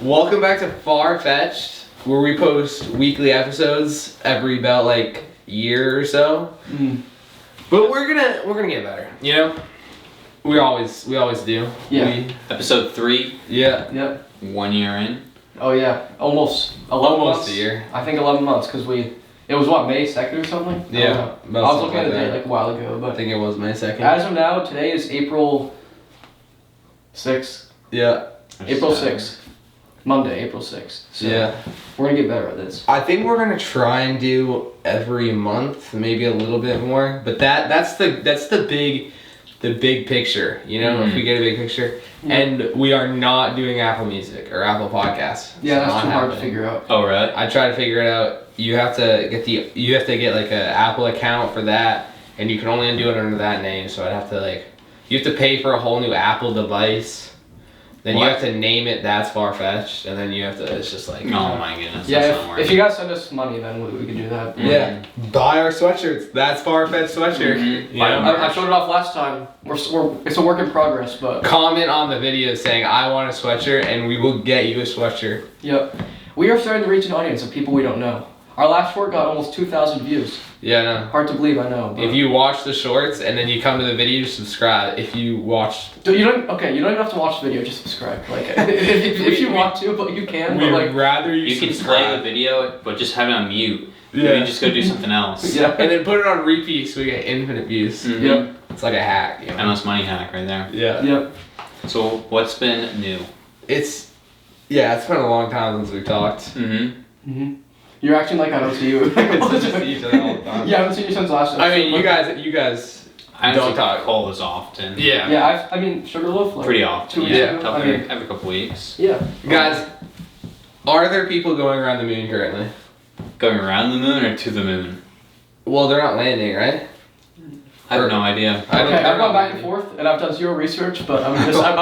Welcome back to Far-Fetched, where we post weekly episodes every about like year or so. But we're gonna get better, you know. We always do. Yeah. Episode 3. Yeah. Yep. 1 year in. Oh yeah, almost 11 Almost months. a year. I think 11 months because it was what, May 2nd or something? Yeah. I was looking at the date like a while ago, I but think it was May 2nd. as of now, today is April 6th. Yeah. April 6th. Monday, April 6th. So Yeah. we're gonna get better at this. I think we're gonna try and do every month, maybe a little bit more. But that's the big picture, you know. If we get a big picture, and we are not doing Apple Music or Apple Podcasts. Yeah, It's that's too not hard to happening. figure out. Oh, really? I tried to figure it out. You have to get like an Apple account for that, and you can only do it under that name. So I'd have to you have to pay for a whole new Apple device. Then you What? have to name it That's Far-Fetched, and then you have to. It's just like. Oh my goodness. that's Yeah, not if working. you guys send us money, then we can do that. Yeah, buy our sweatshirts. That's Far-Fetched sweatshirt. Mhm. You Buy know? them. I showed it off last time. It's a work in progress, but Comment on the video saying I want a sweatshirt, and we will get you a sweatshirt. yep. We are starting to reach an audience of people we don't know. Our last short got almost 2,000 views. Yeah, no. Hard to believe, I know. But If you watch the shorts and then you come to the video, subscribe. If you watch, you don't even have to watch the video, just subscribe. Like if you want to, but you can. But we'd rather you You can play subscribe. the video, but just have it on mute. Yeah. You can just go do something else. yeah. And then put it on repeat so we get infinite views. Mhm. Yep. It's like a hack, you know? Endless money hack right there. Yeah. Yep. So what's been new? It's been a long time since we talked. Mm-hmm. Mhm. You're acting like I don't see you. It's just each other all the time. Yeah, I haven't seen you since last. I mean, you episode. guys. I Don't don't talk. call as often. Yeah. Yeah, I mean, Sugarloaf. Like, Pretty often. 2 weeks Yeah. ago. Every couple weeks. Yeah. Guys, are there people going around the moon currently? Going around the moon or to the moon? Well, they're not landing, right? I have no idea. I don't- Okay, they're I've not gone back and landing. forth, and I've done zero research, but I'm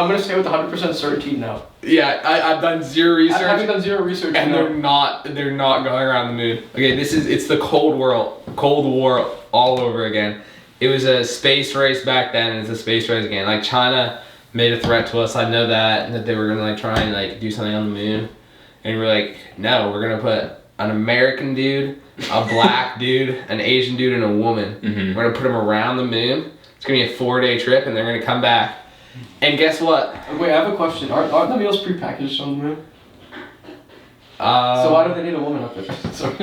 gonna say with 100% certainty no. Yeah, I've done zero research. Having done zero research, And no. they're not going around the moon. Okay, it's the Cold War all over again. It was a space race back then, and it's a space race again. Like China made a threat to us. I know that they were gonna try and do something on the moon, and we're like, no, we're gonna put an American dude, a black dude, an Asian dude, and a woman. Mhm. We're gonna put them around the moon. It's gonna be a 4-day trip, and they're gonna come back. And guess what? Wait, I have a question. Aren't the meals prepackaged on the moon? So So why do they need a woman up there? Sorry.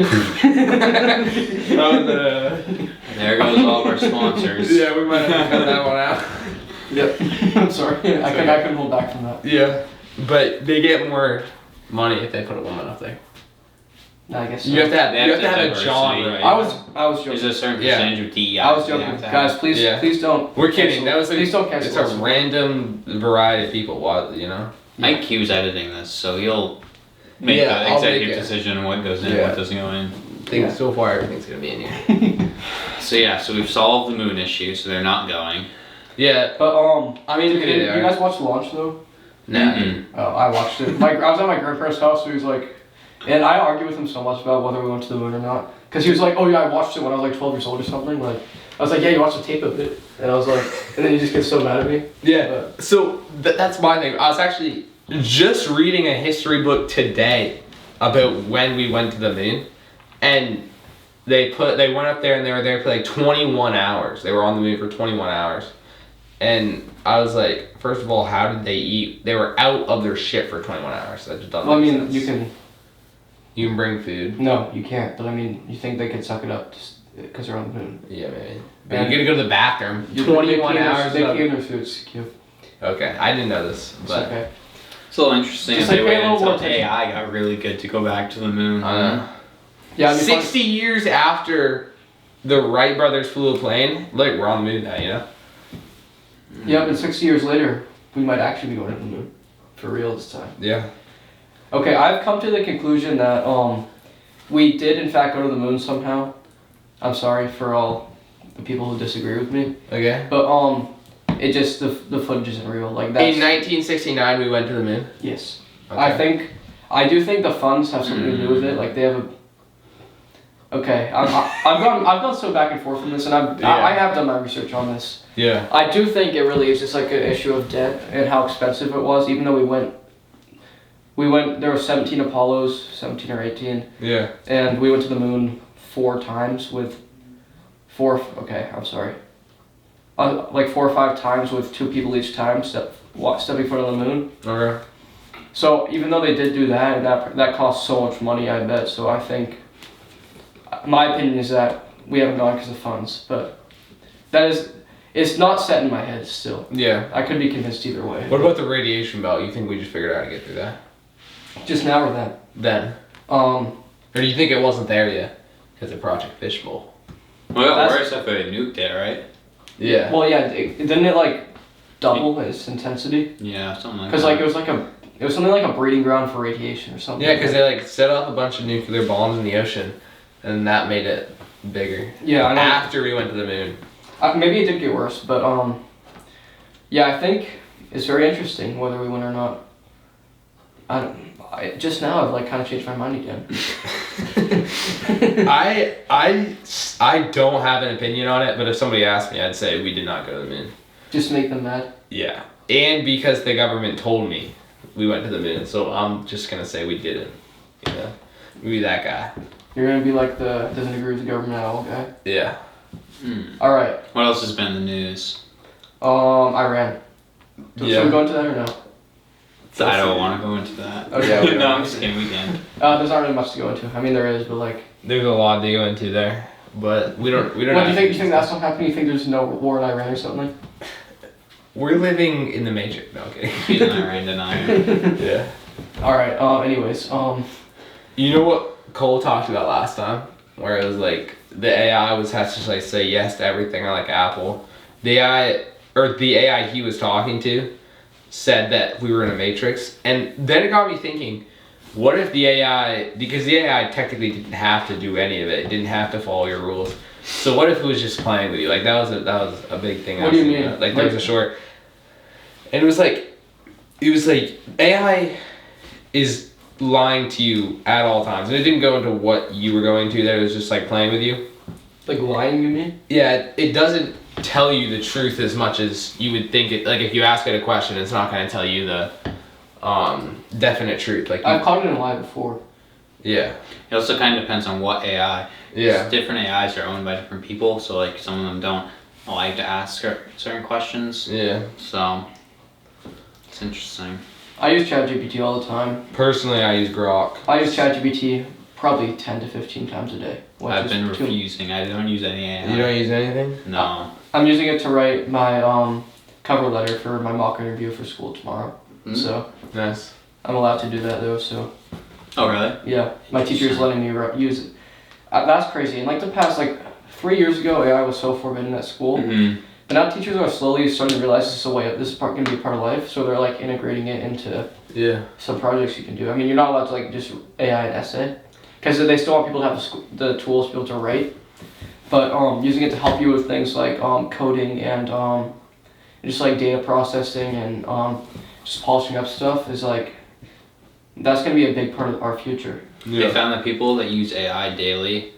There goes all of our sponsors. Yeah, we might have to cut that one out. Yep. I'm sorry. I couldn't hold back from that. Yeah, but they get more money if they put a woman up there. I guess. So. You have to have They you have have to to have a diversity. job, right? I was There's joking. a certain Yeah. percentage of DEI. I was they joking, have to have. guys. Please, Yeah. please don't. We're kidding. cancel- That was please don't cancel. It's a us. random variety of people. What you know? Mike Q's editing this, so he'll make Yeah, the I'll executive make it. decision on what goes in, Yeah. what doesn't go in. I think Yeah. so far everything's gonna be in here. So yeah, so we've solved the moon issue, so they're not going. Yeah, But I mean, did you guys watch the launch though? nah. Mm-mm. Oh, I watched it. I was at my grandparents' house, so he was like, and I argued with him so much about whether we went to the moon or not, because he was like, oh yeah, I watched it when I was like 12 years old or something. Like, I was like, yeah, you watched the tape of it, and I was like, and then he just gets so mad at me. Yeah. So that's my thing. I was actually just reading a history book today about when we went to the moon, and they went up there and they were there for like 21 hours. They were on the moon for 21 hours. And I was like, first of all, how did they eat? They were out of their shit for 21 hours. That just doesn't Well, I make mean, sense. You can bring food. no, you can't. But I mean, you think they could suck it up just because they're on the moon? Yeah, maybe. But And- you gotta go to the bathroom. You- 21 they pee in their- hours. They of- pee in their suits. Cute. Okay, I didn't know this, It's but okay. It's a little interesting Just if they like pay a waited little more until attention. AI got really good to go back to the moon. I don't know. Yeah, I mean, 60 years after the Wright brothers flew a plane, look, we're on the moon now, you know? Yeah, but 60 years later, we might actually be going to the moon, for real this time. Yeah. Okay, I've come to the conclusion that we did in fact go to the moon somehow. I'm sorry for all the people who disagree with me, Okay. but it just the footage isn't real. Like that's In 1969, we went to the moon. yes. Okay. I do think the funds have something to do with it. Like they have a. Okay, I've gone so back and forth on this, and I have done my research on this. Yeah. I do think it really is just like an issue of debt and how expensive it was, even though we went We went. There were 17 Apollos, 17 or 18, Yeah. and we went to the moon 4 times with Okay, I'm sorry. Like 4 or 5 times with 2 people each time stepping foot on the moon. Okay. So even though they did do that, and that cost so much money, I bet. So I think, my opinion is that we haven't gone because of funds, but it's not set in my head still. Yeah. I could be convinced either way. What about the radiation belt? You think we just figured out how to get through that? Just now or then? Then. Or do you think it wasn't there yet? Because of Project Fishbowl. Well, it got That's- worse after they nuked it, right? Yeah. Well, yeah. Didn't it like double its intensity? Yeah, something like that. Because like it was something like a breeding ground for radiation or something. Yeah, because they like set off a bunch of nuclear bombs in the ocean, and that made it bigger. Yeah, I know. After we went to the moon. Maybe it did get worse, but yeah, I think it's very interesting whether we win or not. Just now I've like kind of changed my mind again. I don't have an opinion on it, but if somebody asked me, I'd say we did not go to the moon. Just to make them mad. Yeah, and because the government told me we went to the moon, so I'm just gonna say we didn't. You know, we that guy. You're gonna be like the doesn't agree with the government at all guy. Yeah. All right. What else has been in the news? Iran. Should we go into that or no? I don't want to go into that. Okay. No, I'm just kidding. We can. There's not really much to go into. I mean, there is, but like. There's a lot to go into there, but we don't. What do you think? You think that's not happening? You think there's no war in Iran or something? We're living in the Matrix. No, okay. He's an Iran denier. Yeah. All right. Anyways. You know what Cole talked about last time, where it was like the AI has to like say yes to everything, or like Apple. The AI he was talking to said that we were in a matrix, and then it got me thinking, what if the AI, because the AI technically didn't have to do any of it, didn't have to follow your rules, so what if it was just playing with you? Like that was a big thing. What do you mean? Like there was a short, and it was like AI is lying to you at all times, and it didn't go into what you were going to. That it was just like playing with you. Like lying, you mean? Yeah, it doesn't tell you the truth as much as you would think it. Like if you ask it a question, it's not going to tell you the definite truth. Like I've caught it in a lie before. Yeah. It also kind of depends on what AI. Yeah. Different AIs are owned by different people, so like some of them don't like to ask certain questions. Yeah. So it's interesting. I use ChatGPT all the time. Personally, I use Grok. I use ChatGPT probably 10 to 15 times a day. I've been refusing. I don't use any AI. You don't use anything? No. I'm using it to write my cover letter for my mock interview for school tomorrow. So Nice. I'm allowed to do that though. So Oh really? yeah, my teacher is letting me use it. That's crazy. In like the past 3 years ago, AI was so forbidden at school. Mm-hmm. But now teachers are slowly starting to realize this is a way. This is going to be a part of life. So they're like integrating it into some projects you can do. I mean, you're not allowed to just AI an essay because they still want people to have the tools to be able to write. But using it to help you with things like coding and just like data processing and just polishing up stuff is that's going to be a big part of our future. Yeah. They found that people that use AI daily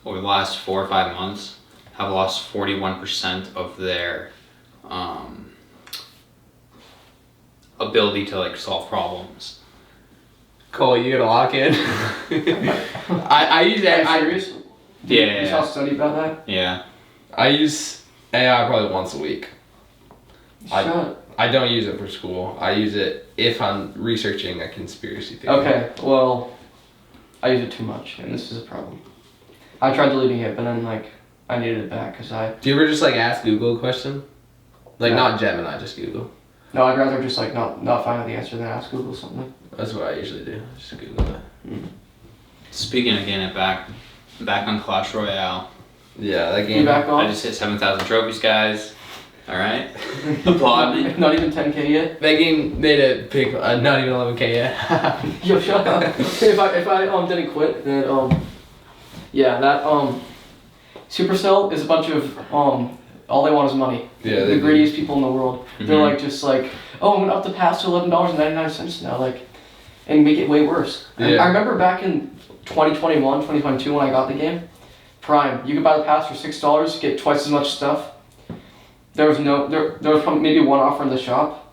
over the last 4 or 5 months have lost 41% of their ability to solve problems. Cole, you gotta lock in. I use Are you AI. serious? Yeah. You saw a study about that? Yeah. I use AI probably once a week. Shut. I don't use it for school. I use it if I'm researching a conspiracy theory. Okay, well, I use it too much, and this is a problem. I tried deleting it, but then I needed it back because Do you ever just ask Google a question? No. Not Gemini, just Google. No, I'd rather just not find out the answer than ask Google something. That's what I usually do. Just Google it. Speaking of getting it back on Clash Royale. Yeah, that You game. back on? I just hit 7,000 trophies, guys. All right. Applaud me. Not even 10K yet. That game made a pick. Not even 11K yet. Yo, shut up. if I didn't quit, then yeah, that Supercell is a bunch of all they want is money. Yeah, the greediest people in the world. Mhm. They're just oh, I'm gonna up the pass to $11.99 now, and make it way worse. Yeah. I remember back in 2021, 2022 when I got the game, Prime, you could buy the pass for $6, get twice as much stuff. There was probably maybe one offer in the shop.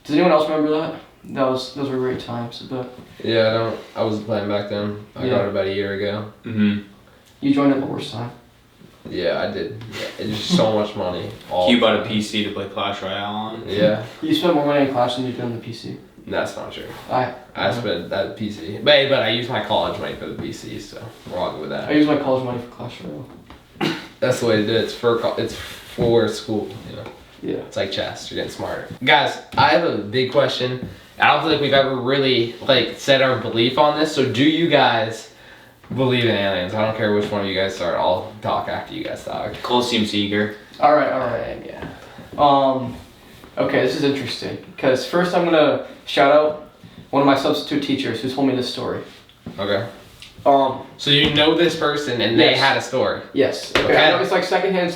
Does anyone else remember that? those were great times. But Yeah, I wasn't playing back then. I got it about a year ago. You joined at the worst time. Yeah, I did. Yeah, it's just so much money. You bought a PC to play Clash Royale on? Yeah. You spent more money in Clash than you did on the PC. That's not true. I spent that PC. But I used my college money for the PC, so we're all good with that. I use my college money for Clash Royale. That's the way to do it. It's for school, you know. Yeah. It's like chess. You're getting smarter. Guys, I have a big question. I don't feel like we've ever really said our belief on this. So do you guys believe in aliens? I don't care which one of you guys start. I'll talk after you guys talk. Cole seems eager. All right, yeah. Okay, this is interesting because first I'm gonna shout out one of my substitute teachers who told me this story. Okay. So you know this person and they Yes. had a story. Yes. Okay. Okay. I know it's like secondhand.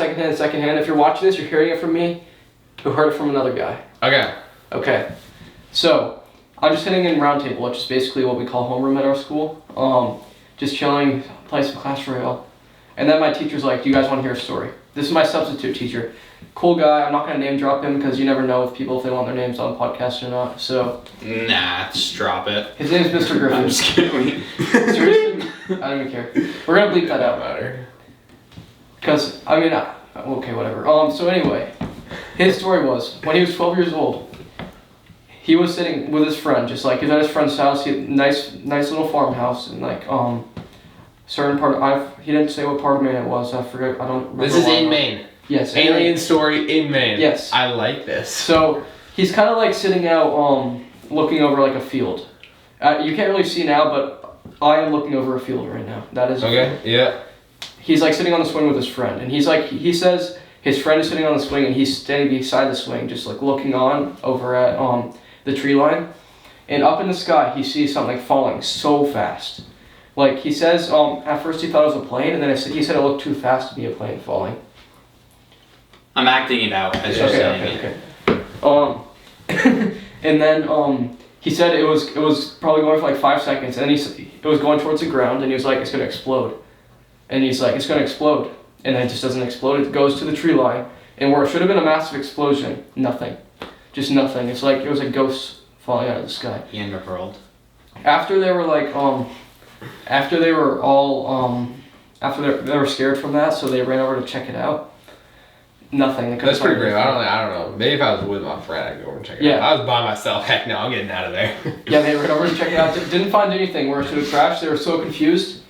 If you're watching this, you're hearing it from me, who heard it from another guy. Okay. Okay. So I'm just sitting in round table, which is basically what we call homeroom at our school. Just chilling, playing some Clash Royale, and then my teacher's like, "Do you guys want to hear a story?" This is my substitute teacher. Cool guy. I'm not gonna name drop him because you never know if they want their names on podcasts or not. So. Nah, just drop it. His name's Mr. Griffin. I'm just kidding. Seriously? I don't even care. We're gonna bleep that out. Matter. Cause okay, whatever. So anyway, his story was when he was 12 years old. He was sitting with his friend, just like he's at his friend's house. He had a nice little farmhouse, and certain part. He didn't say what part of Maine it was. I forget. I don't remember. This is in Maine. Yes. Alien story in Maine. Yes. I like this. So he's kind of sitting out, looking over a field. You can't really see now, but I am looking over a field right now. That is. Okay. Yeah. He's sitting on the swing with his friend, and he says his friend is sitting on the swing, and he's standing beside the swing, just looking on over at the tree line, and up in the sky he sees something falling so fast. He says, at first he thought it was a plane, and then he said it looked too fast to be a plane falling. I'm acting it out as you're saying it. Okay. And then he said it was probably going for 5 seconds, and then it was going towards the ground, and he was like, "It's gonna explode," and he's like, "It's gonna explode," and then it just doesn't explode. It goes to the tree line, and where it should have been a massive explosion, nothing, just nothing. It's like it was a ghost falling out of the sky. He underpearled. After they were after they were all they were scared from that, so they ran over to check it out. Nothing. That's pretty brave. I don't know. Maybe if I was with my friend, I'd go over and check it out. If I was by myself, heck no, I'm getting out of there. Yeah, they ran over to check it out. Didn't find anything where it should have crashed. They were so confused.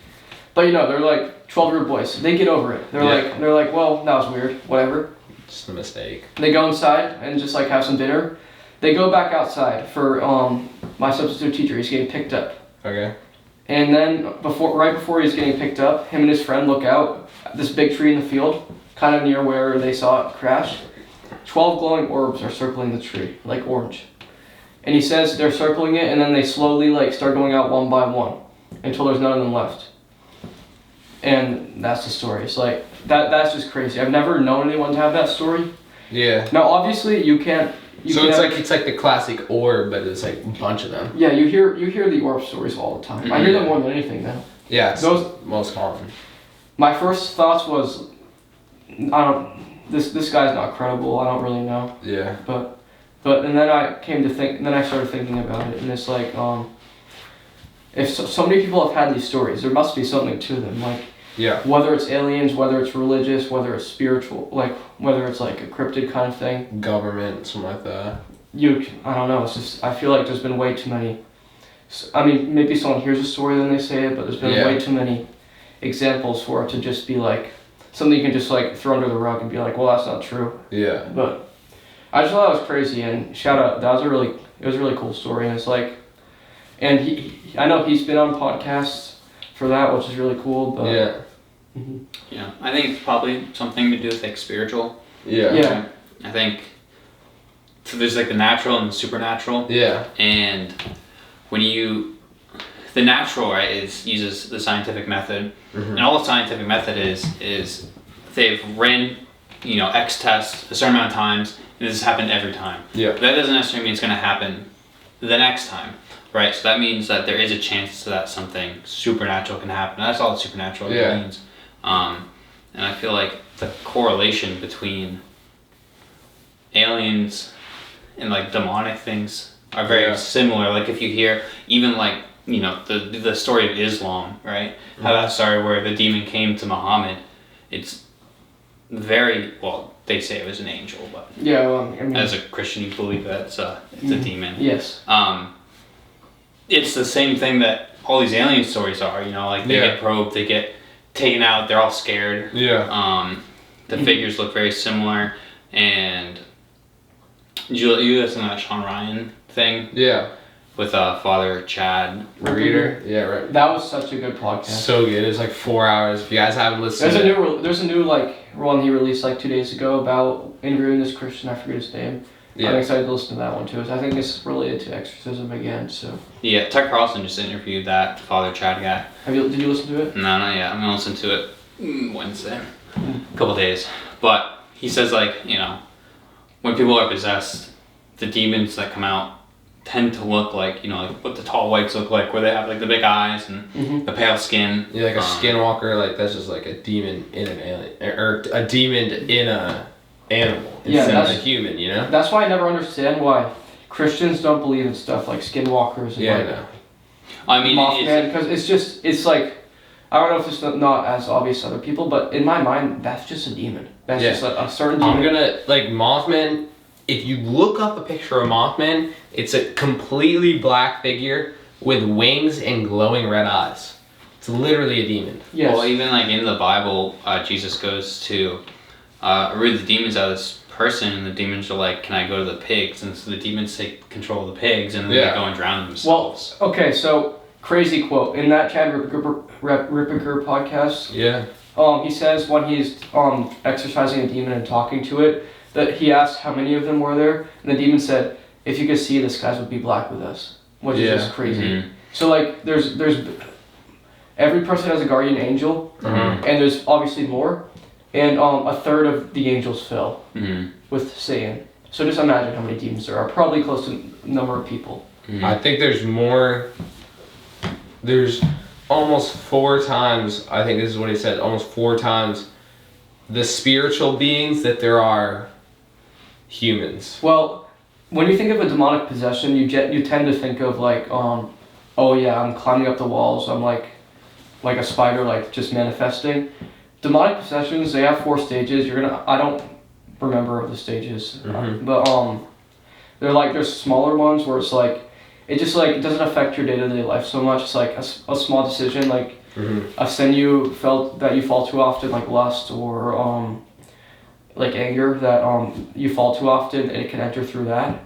But they're 12-year-old boys. They get over it. They're like, well, that was weird. Whatever. Just a mistake. They go inside and just have some dinner. They go back outside for my substitute teacher. He's getting picked up. Okay. And then right before he's getting picked up, him and his friend look out at this big tree in the field, kind of near where they saw it crash. 12 glowing orbs are circling the tree, orange. And he says they're circling it, and then they slowly start going out one by one until there's none of them left. And that's the story. It's that's just crazy. I've never known anyone to have that story. Yeah. Now, obviously, you can't. It's like the classic orb, but it's a bunch of them. Yeah, you hear the orb stories all the time. I hear them more than anything now. Yeah, it's most common. My first thoughts was, this guy's not credible. I don't really know. Yeah. But and then I came to think. Then I started thinking about it, and it's if so many people have had these stories, there must be something to them. Yeah. Whether it's aliens, whether it's religious, whether it's spiritual, whether it's a cryptid kind of thing. Government, something like that. I don't know. It's just I feel like there's been way too many. I mean, maybe someone hears a story then they say it, but there's been way too many examples for it to just be something you can just throw under the rug and be well, that's not true. Yeah. But I just thought that was crazy, and shout out, it was a really cool story, and it's and I know he's been on podcasts for that, which is really cool, but yeah. Mm-hmm. Yeah, I think it's probably something to do with spiritual. Yeah. Yeah. I think so there's the natural and the supernatural. Yeah. And when the natural, right, uses the scientific method, mm-hmm. and all the scientific method is they've ran, X tests a certain amount of times, and this has happened every time. Yeah. But that doesn't necessarily mean it's going to happen the next time, right? So that means that there is a chance that something supernatural can happen. That's all supernatural means. And I feel like the correlation between aliens and demonic things are very Yeah. similar. Like if you hear even like the story of Islam, right? How that started, where the demon came to Muhammad. It's very well. They say it was an angel, but Yeah, well, I mean, as a Christian, you believe that it's a demon. yes. It's the same thing that all these alien stories are. Like they get probed, they get taken out, they're all scared. Yeah. The figures look very similar, and you listen to that Sean Ryan thing Yeah. with Father Chad. Reader. Yeah, right. That was such a good podcast. So good. It's like 4 hours. If you guys haven't listened There's a new like one he released like 2 days ago about interviewing this Christian. I forget his name. I'm excited to listen to that one too. I think it's related to exorcism again. So Yeah, Tucker Carlson just interviewed that Father Chad guy. did you listen to it? No, not yet. I'm gonna listen to it Wednesday, a couple days. But he says like when people are possessed, the demons that come out tend to look like like what the tall whites look like, where they have like the big eyes and the pale skin. Yeah, like a skinwalker, like that's just like a demon in an alien, or a demon in a animal instead of a human, That's why I never understand why Christians don't believe in stuff like skinwalkers and Yeah, I know. I mean, Mothman, because it's like, I don't know if it's not as obvious to other people, but in my mind, that's just a demon. That's just a certain demon. I'm gonna, like, Mothman, if you look up a picture of Mothman, it's a completely black figure with wings and glowing red eyes. It's literally a demon. Yes. Well, even like in the Bible, Jesus goes to rid the demons out of this person, and the demons are like, "Can I go to the pigs?" And so the demons take control of the pigs, and then they go and drown themselves. Well, okay, so crazy quote in that Chad Ripperger podcast. Yeah. He says when he's exercising a demon and talking to it, that he asked how many of them were there, and the demon said, "If you could see, the skies would be black with us," which is just crazy. Mm-hmm. So like, there's every person has a guardian angel, and there's obviously more, and a third of the angels fell with Satan. So just imagine how many demons there are. Probably close to number of people. I think there's more. There's almost 4 times, I think this is what he said, almost 4 times the spiritual beings that there are humans. Well, when you think of a demonic possession, you tend to think of like, oh yeah, I'm climbing up the walls, I'm like a spider, like just manifesting. Demonic possessions, they have 4 stages. I don't remember the stages, but there's smaller ones where it's like, it just like, it doesn't affect your day-to-day life so much. It's like a small decision, like a sin you felt that you fall too often, like lust or like anger, that you fall too often, and it can enter through that,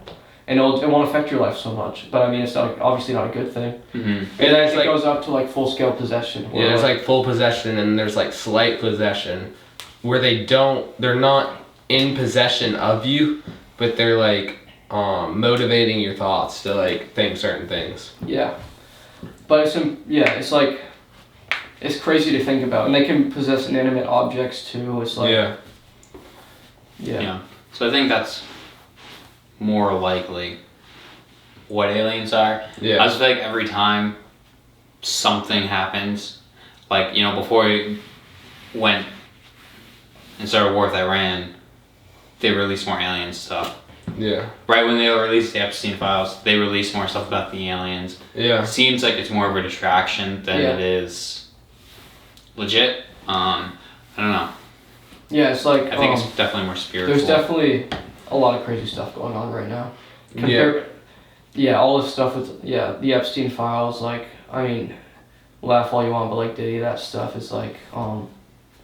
and it won't affect your life so much. But I mean, it's not obviously not a good thing. And then it goes up to like full-scale possession. Yeah, there's like full possession, and there's like slight possession, where they're not in possession of you, but they're like motivating your thoughts to like think certain things. Yeah, but it's like, it's crazy to think about, and they can possess inanimate objects too. It's like yeah. So I think that's more likely what aliens are. Yeah. I just feel like every time something happens, like before we went and started a war with Iran, they released more alien stuff. Yeah. Right when they released the Epstein files, they released more stuff about the aliens. Yeah. It seems like it's more of a distraction than it is legit. I don't know. Yeah, it's like I think it's definitely more spiritual. there's definitely a lot of crazy stuff going on right now. All this stuff with the Epstein files. Like, I mean, laugh all you want, but like Diddy, that stuff is like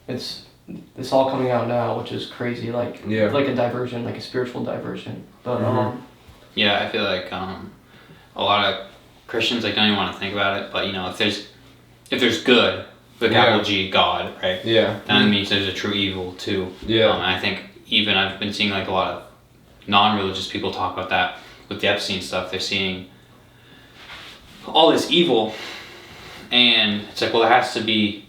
it's all coming out now, which is crazy. Like like a diversion, like a spiritual diversion. But I feel like a lot of Christians like don't even want to think about it. But if there's good, the capital G, God, right? Yeah. That means there's a true evil too. Yeah. And I think even I've been seeing like a lot of non-religious people talk about that with the Epstein stuff. They're seeing all this evil, and it's like, well, there has to be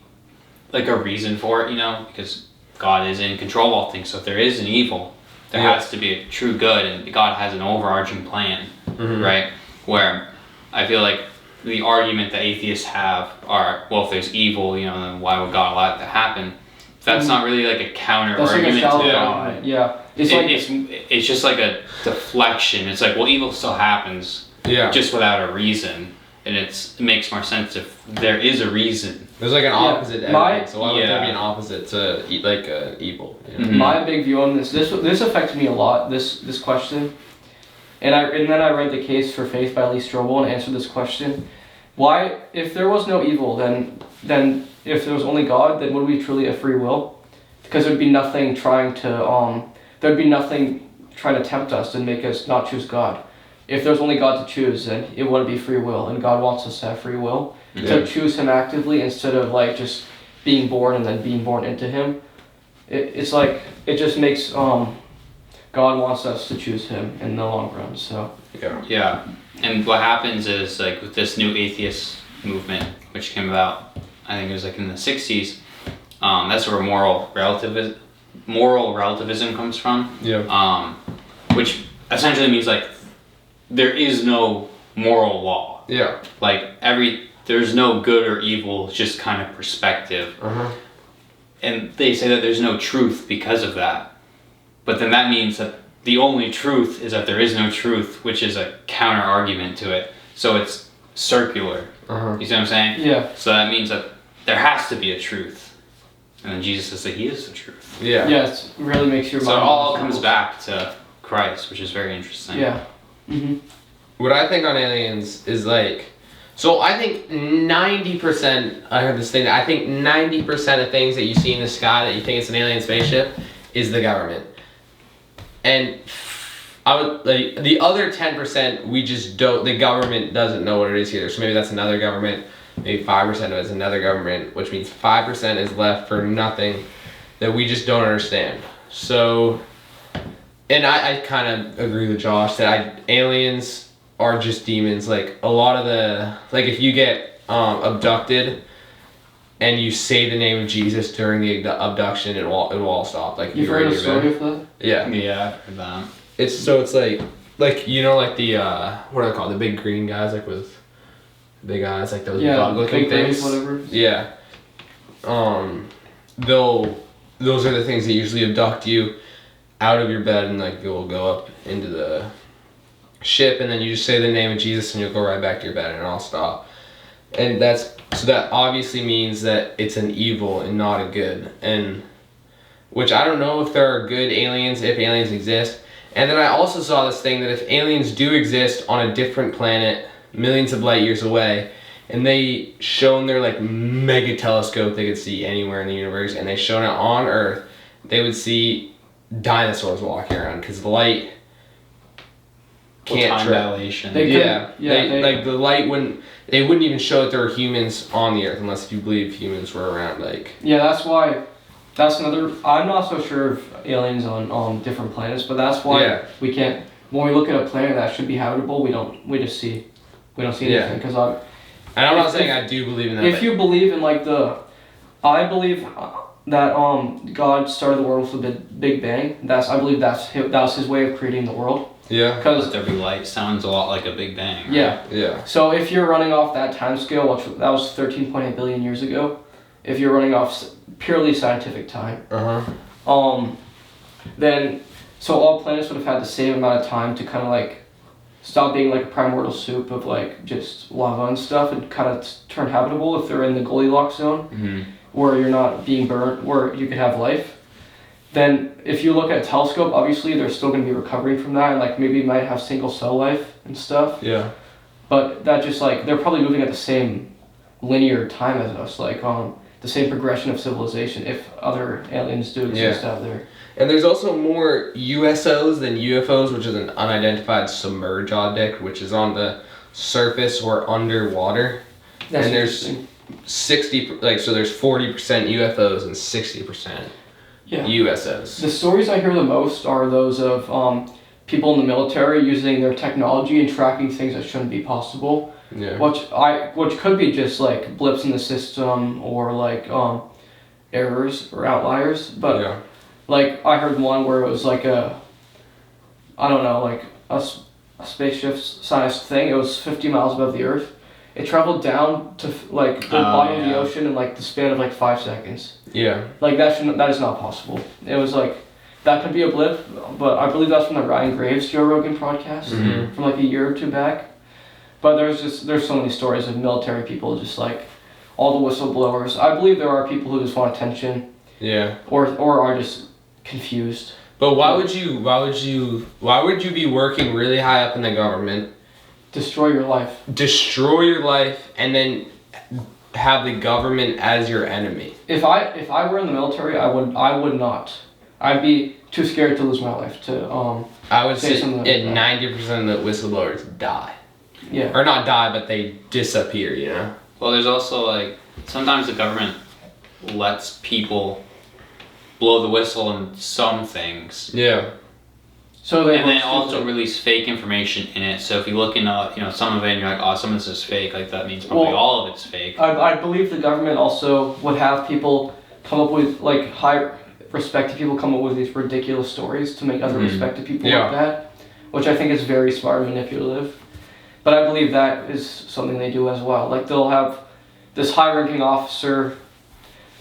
like a reason for it, because God is in control of all things. So if there is an evil, there has to be a true good, and God has an overarching plan, right? Where I feel like the argument that atheists have are, well, if there's evil, then why would God allow it to happen? that's not really like a counter That's like a argument shallow to argument. Yeah. it's just like a deflection. It's like, well, evil still happens, just without a reason, and it makes more sense if there is a reason. There's like an opposite to everything, so why would there be an opposite to evil? You know? My big view on this affected me a lot. This question, and then I read The Case for Faith by Lee Strobel and answered this question: why, if there was no evil, then if there was only God, then would we truly have free will? Because there'd be nothing trying to tempt us and make us not choose God. If there's only God to choose, then it wouldn't be free will, and God wants us to have free will. To choose Him actively instead of like just being born and then being born into Him. It's like, it just makes, God wants us to choose Him in the long run, so. Yeah, and what happens is, like, with this new atheist movement, which came about, I think it was like in the 60s, that's where moral relativism comes from. Yeah. Which essentially means, like, there is no moral law. Yeah. Like, there's no good or evil, it's just kind of perspective. And they say that there's no truth because of that. But then that means that the only truth is that there is no truth, which is a counter argument to it. So it's circular. You see what I'm saying? Yeah. So that means that there has to be a truth. And then Jesus says that He is the truth. Yeah. Yeah, it really makes your mind. So it all comes back to Christ, which is very interesting. Yeah. What I think on aliens is like, so I think 90%, I heard this thing, I think 90% of things that you see in the sky that you think it's an alien spaceship is the government. And I would, like, the other 10%, we just don't, the government doesn't know what it is either. So maybe that's another government, maybe 5% of it is another government, which means 5% is left for nothing that we just don't understand. So, and I kind of agree with Josh that aliens are just demons. Like, a lot of the, like, if you get abducted and you say the name of Jesus during the abduction, it will all stop. Like, You've heard a story of that? Yeah. Yeah, I've heard that. It's like you know, like the what are they called? The big green guys, like with big eyes, like those bug-looking things. Whatever. Yeah. Those are the things that usually abduct you out of your bed, and like you'll go up into the ship, and then you just say the name of Jesus, and you'll go right back to your bed, and it'll all stop. And that obviously means that it's an evil and not a good, and which I don't know if there are good aliens, if aliens exist. And then I also saw this thing that if aliens do exist on a different planet, millions of light years away, and they shown their like mega telescope they could see anywhere in the universe, and they shown it on Earth, they would see dinosaurs walking around because the light can't time dilation. Like the light they wouldn't even show that there were humans on the Earth unless you believe humans were around. Like, yeah, that's another. I'm not so sure of aliens on different planets, but that's why we can't. When we look at a planet that should be habitable, we don't see anything because and I'm not saying I do believe in that. If you believe in like I believe that God started the world with the Big Bang. I believe that's His way of creating the world. Yeah. Because there be light sounds a lot like a Big Bang. Right? Yeah. Yeah. So if you're running off that time scale, that was 13.8 billion years ago, if you're running off purely scientific time, then so all planets would have had the same amount of time to kind of like stop being like a primordial soup of like just lava and stuff and kind of turn habitable if they're in the Goldilocks zone, where you're not being burnt, where you could have life. Then if you look at a telescope, obviously they're still going to be recovering from that, and like maybe might have single cell life and stuff. Yeah. But that just like they're probably moving at the same linear time as us, like the same progression of civilization if other aliens do exist out there. And there's also more USOs than UFOs, which is an unidentified submerged object, which is on the surface or underwater. That's and there's 40% UFOs and 60% USOs. The stories I hear the most are those of people in the military using their technology and tracking things that shouldn't be possible. Yeah. Which could be just like blips in the system or like errors or outliers, but like I heard one where it was like a spaceship sized thing. It was 50 miles above the Earth, it traveled down to like the bottom of the ocean in like the span of like 5 seconds. Yeah. Like that is not possible. It was like that could be a blip, but I believe that's from the Ryan Graves Joe Rogan podcast from like a year or two back. But there's so many stories of military people just like all the whistleblowers. I believe there are people who just want attention. Yeah. Or are just confused. But why would you be working really high up in the government, destroy your life, and then have the government as your enemy? If I were in the military, I would not. I'd be too scared to lose my life to I would say something like 90% of the whistleblowers die. Yeah. Or not die, but they disappear, you know? Well, there's also like sometimes the government lets people blow the whistle on some things. Yeah. So they and then also release fake information in it. So if you look into some of it and you're like, oh, some of this is fake, like that means probably all of it's fake. I believe the government also would have people come up with like high respected people come up with these ridiculous stories to make other respected people look bad, which I think is very smart and manipulative. But I believe that is something they do as well. Like they'll have this high-ranking officer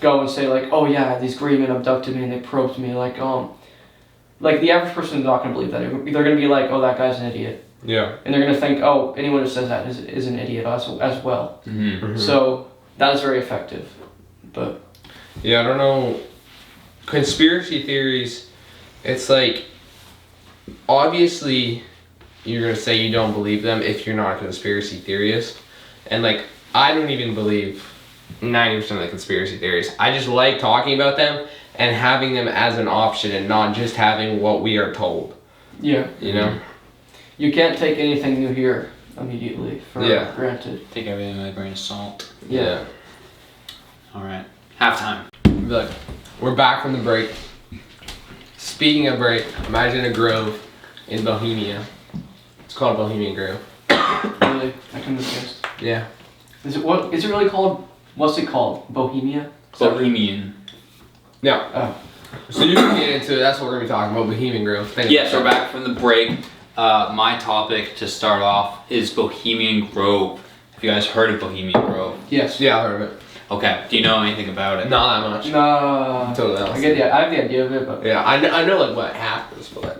go and say like, oh yeah, these gray men abducted me and they probed me. Like the average person is not going to believe that. They're going to be like, oh, that guy's an idiot. Yeah. And they're going to think, oh, anyone who says that is an idiot as well. Mm-hmm. Mm-hmm. So that is very effective. But yeah, I don't know. Conspiracy theories, it's like, obviously, you're going to say you don't believe them if you're not a conspiracy theorist. And like, I don't even believe 90% of the conspiracy theories. I just like talking about them and having them as an option and not just having what we are told. Yeah. You know? You can't take anything you hear immediately for granted. Take everything with a grain of salt. Yeah. All right. Halftime. Look, we're back from the break. Speaking of break, imagine a grove in Bohemia. It's called Bohemian Grove. Really? I couldn't have guessed. Yeah. Is it really called? What's it called? Bohemia? Bohemian. Yeah. Oh. So you can get into it. That's what we're gonna be talking about. Bohemian Grove. Yes, we're back from the break. My topic to start off is Bohemian Grove. Have you guys heard of Bohemian Grove? Yes. Yeah, I heard of it. Okay. Do you know anything about it? Not that much. Nah. Totally else. I have the idea of it, but Yeah, I know like what happens, but like.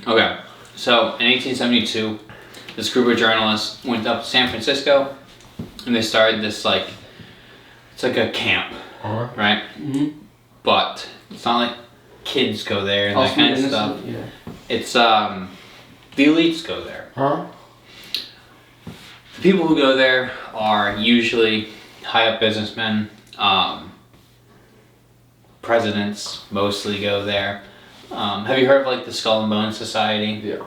Okay. So in 1872, this group of journalists went up to San Francisco, and they started this like, it's like a camp, right? Mm-hmm. But it's not like kids go there and that kind of stuff. Yeah. It's the elites go there. Huh? The people who go there are usually high up businessmen. Presidents mostly go there. Have you heard of like the Skull and Bones Society? Yeah.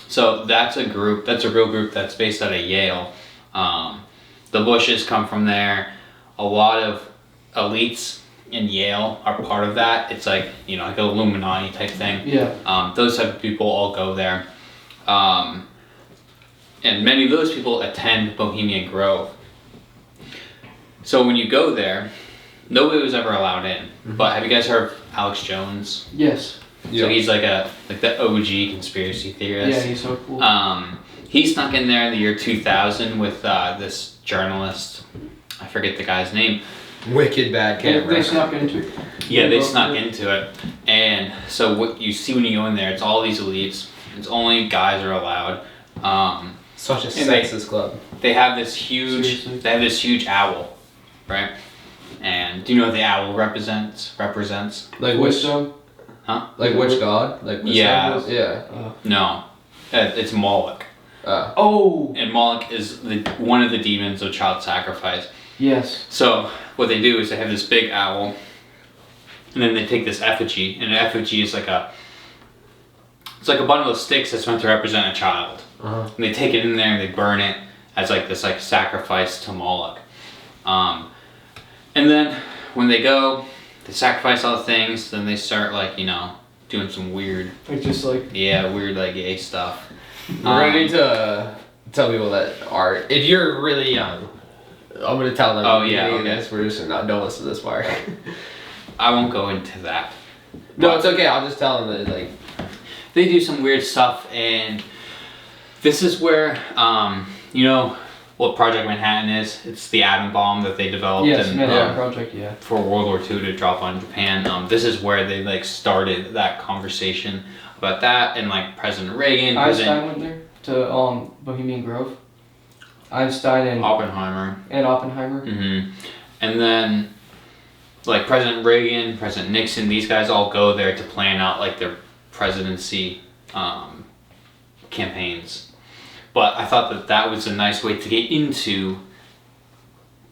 So that's a group. That's a real group that's based out of Yale. The Bushes come from there. A lot of elites in Yale are part of that. It's like like an Illuminati type thing. Yeah. Those type of people all go there. And many of those people attend Bohemian Grove. So when you go there, nobody was ever allowed in. Mm-hmm. But have you guys heard of Alex Jones? Yes. So he's like the OG conspiracy theorist. Yeah, he's so cool. He snuck in there in the year 2000 with this journalist. I forget the guy's name. Wicked bad camera. They snuck into it. Yeah, they snuck into it. And so what you see when you go in there, it's all these elites. It's only guys are allowed. Such a sexist club. They have this huge owl, right? And do you know what the owl represents? Like Wisdom. Huh? Like which god? Like wisdom? Yeah. Yeah. No, it's Moloch. Oh. And Moloch is one of the demons of child sacrifice. Yes. So what they do is they have this big owl, and then they take this effigy, and an effigy is like a bundle of sticks that's meant to represent a child. Uh-huh. And they take it in there and they burn it as like this like sacrifice to Moloch. And then when they go, they sacrifice all the things, then they start like, doing some weird weird like gay stuff. We're gonna need to tell people that if you're really young, I'm gonna tell them. Oh yeah, okay. This, we're just don't listen to this part. I won't go into that. No, it's okay. I'll just tell them that like they do some weird stuff, and this is where what Project Manhattan is. It's the atom bomb that they developed Yes, and, Manhattan Project, yeah. for World War II to drop on Japan. This is where they like started that conversation about that, and like President Reagan, Einstein went there to Bohemian Grove. Einstein and Oppenheimer. Oppenheimer. And then like President Reagan, President Nixon, these guys all go there to plan out like their presidency campaigns. But I thought that was a nice way to get into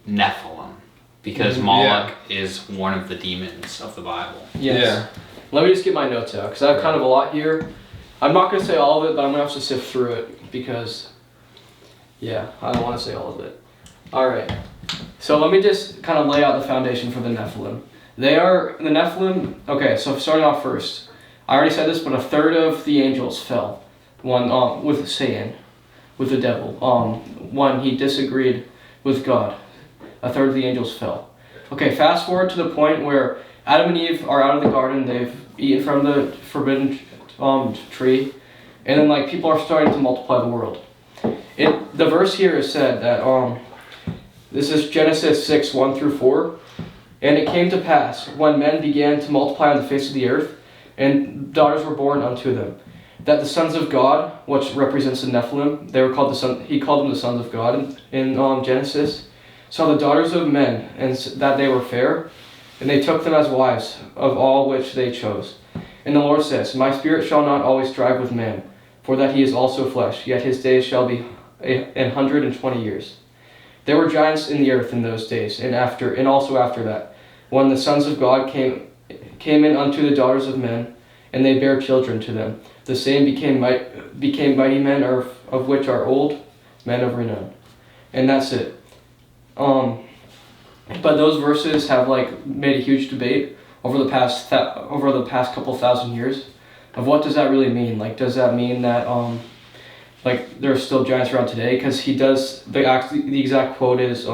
Nephilim, because Moloch is one of the demons of the Bible. Yes. Yeah. Let me just get my notes out, because I have kind of a lot here. I'm not going to say all of it, but I'm going to have to sift through it, because, yeah, I don't want to say all of it. Alright, so let me just kind of lay out the foundation for the Nephilim. The Nephilim, okay, so starting off first, I already said this, but a third of the angels fell. One, with Satan, with the devil. One, he disagreed with God. A third of the angels fell. Okay, fast forward to the point where Adam and Eve are out of the garden, they've eaten from the forbidden tree, and then like people are starting to multiply the world. The verse here is said that, this is Genesis 6, 1 through 4, and it came to pass, when men began to multiply on the face of the earth, and daughters were born unto them, that the sons of God, which represents the Nephilim, they were called he called them the sons of God in Genesis, saw the daughters of men, and that they were fair, and they took them as wives of all which they chose. And the Lord says, My spirit shall not always strive with man, for that he is also flesh, yet his days shall be 120 years. There were giants in the earth in those days, and also after that, when the sons of God came in unto the daughters of men, and they bare children to them. The same became mighty men, of which are old men of renown. And that's it. But those verses have like made a huge debate over the past couple thousand years of what does that really mean. Like, does that mean that like there's still giants around today? Because the exact quote is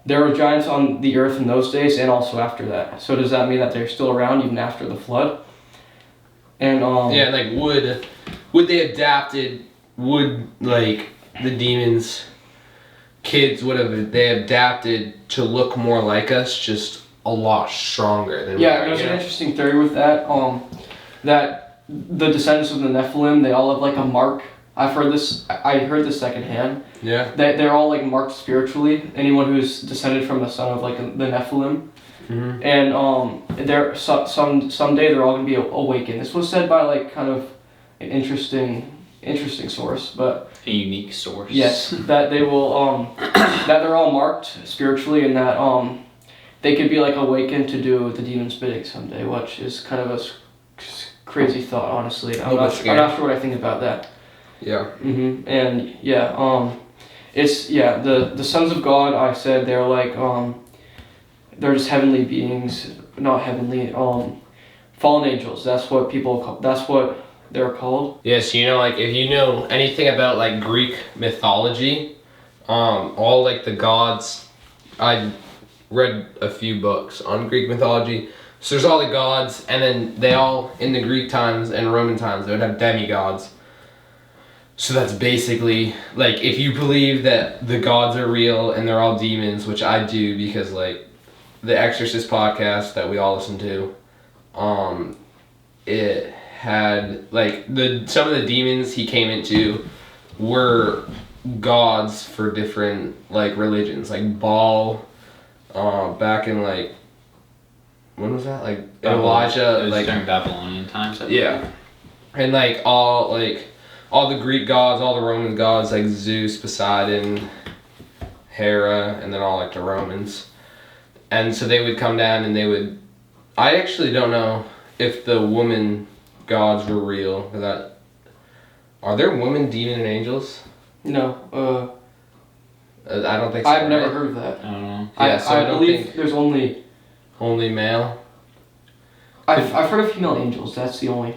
there were giants on the earth in those days and also after that. So does that mean that they're still around even after the flood? And yeah, like would they adapted? Would like the demons, kids, whatever, they adapted to look more like us, just a lot stronger than there's an interesting theory with that. That the descendants of the Nephilim, they all have like a mark. I heard this secondhand. Yeah. They're all like marked spiritually. Anyone who's descended from a son of like the Nephilim. Mm-hmm. And they're someday they're all gonna be awakened. This was said by like kind of an interesting source, but a unique source. Yes, that they will that they're all marked spiritually, and that they could be like awakened to do the demon's bidding someday, which is kind of a crazy thought, honestly. I'm not sure what I think about that. Yeah. Mhm. And yeah, the sons of God. I said they're like they're just heavenly beings, not heavenly, fallen angels. That's what they're called. Yes, like if you know anything about like Greek mythology, all like the gods, I read a few books on Greek mythology. So there's all the gods, and then they all, in the Greek times and Roman times, they would have demigods. So that's basically, like, if you believe that the gods are real and they're all demons, which I do because, like, the Exorcist podcast that we all listen to, it had, like, some of the demons he came into were gods for different, like, religions. Like, Baal, back in, like, when was that? Like, Elijah, it was like... during Babylonian times. Yeah. And, like, all the Greek gods, all the Roman gods, like Zeus, Poseidon, Hera, and then all like the Romans. And so they would come down and they would... I actually don't know if the woman gods were real. Are there women demon and angels? No. I don't think so. I've never heard of that. I don't know. Yeah, I don't believe think there's only... Only male? I've heard of female angels, that's the only...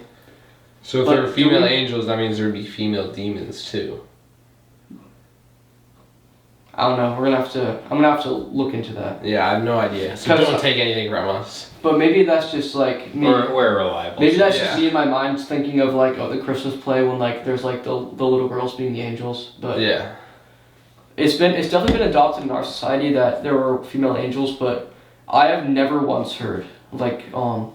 So if there are female angels, that means there would be female demons too. I don't know. I'm gonna have to look into that. Yeah, I have no idea. So don't take anything from us. But maybe that's just like me. We're reliable. Maybe that's just me in my mind thinking of like the Christmas play when like there's like the little girls being the angels. But yeah. it's definitely been adopted in our society that there were female angels, but I have never once heard like Well,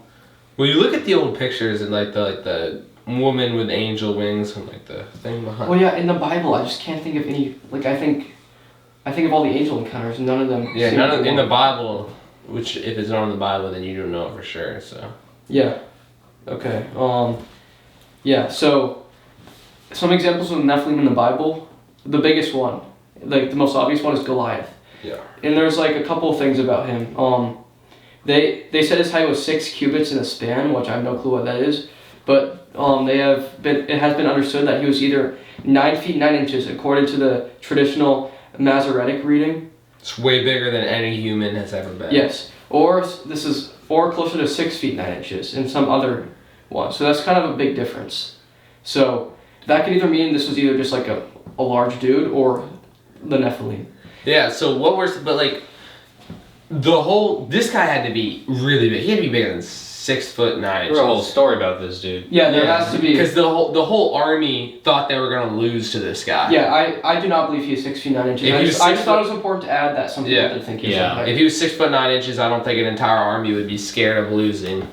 you look at the old pictures and like the woman with angel wings and like the thing behind. Well, yeah, in the Bible, I just can't think of any. Like, I think of all the angel encounters, and none of them. Yeah, none of in the Bible. Which, if it's not in the Bible, then you don't know it for sure. So. Yeah. Okay. Yeah. So, some examples of Nephilim in the Bible. The biggest one, like the most obvious one, is Goliath. Yeah. And there's like a couple of things about him. They said his height was 6 cubits in a span, which I have no clue what that is, but it has been understood that he was either 9 feet 9 inches according to the traditional Masoretic reading. It's way bigger than any human has ever been. Yes, or closer to 6 feet 9 inches in some other one. So that's kind of a big difference. So that could either mean this was either just like a large dude or the Nephilim. Yeah. So this guy had to be really big. He had to be bigger than 6'9". There's a whole story about this dude. Yeah, there has to be. Because the whole army thought they were gonna lose to this guy. Yeah, I do not believe he is 6 feet 9 inches. I just thought it was important to add that some people did think he was that height. If he was 6'9", I don't think an entire army would be scared of losing.